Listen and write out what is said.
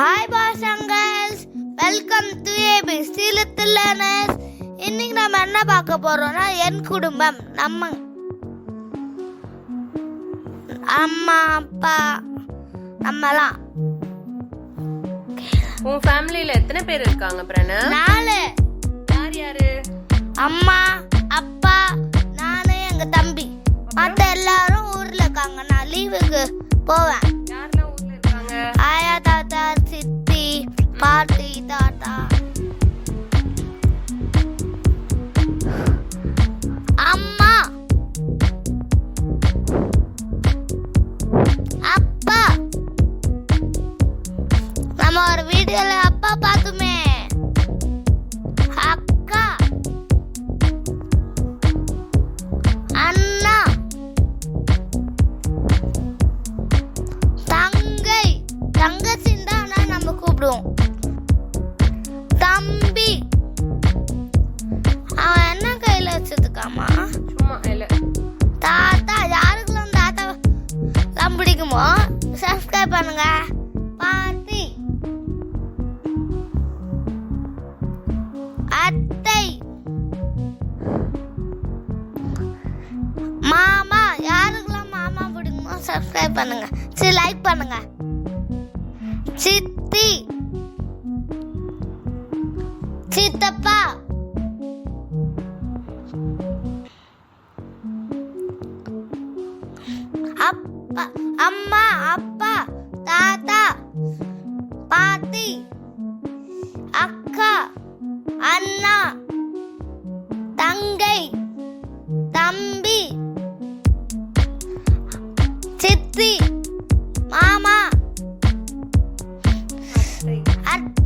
Hi boys and girls, welcome to ABC Little Learners. இன்னைக்கு நம்ம என்ன பார்க்க போறோம்னா என் குடும்பம். நம்ம அம்மா அப்பா நம்மலாம். உன் ஃபேமிலில எத்தனை பேர் இருக்காங்க பிரணவ்? 4. யார் யாரு? அம்மா அப்பா நானு எங்க தம்பி. மத்த எல்லாரும் ஊர்ல இருக்காங்க. நான் லீவுக்கு போவேன். யாரெல்லாம் ஊர்ல இருக்காங்க? ஆயா தாத்தா சித்தி பாட்டி தாத்தா அம்மா அப்பா. நம்ம ஒரு வீடியோல அப்பா பார்த்துமே. அக்கா அண்ணா தங்கை தங்கச்சின்னு தான் ஆனா நம்ம கூப்பிடுவோம். தம்பி அவன் என்ன கையில வச்சிருக்காமா? சும்மா இல்ல. தாத்தா யாருக்கெல்லாம் தாத்தா தான் பிடிக்குமோ சப்ஸ்கிரைப் பண்ணுங்க. பாட்டி அத்தை மாமா யாருக்கெல்லாம் மாமா பிடிக்குமோ சப்ஸ்கிரைப் பண்ணுங்க. சரி லைக் பண்ணுங்க. சித்தி சித்தப்பா அப்பா அம்மா அப்பா தாத்தா பாட்டி அக்கா அண்ணா தங்கை தம்பி சித்தி மாமா அத்தை. அத்தை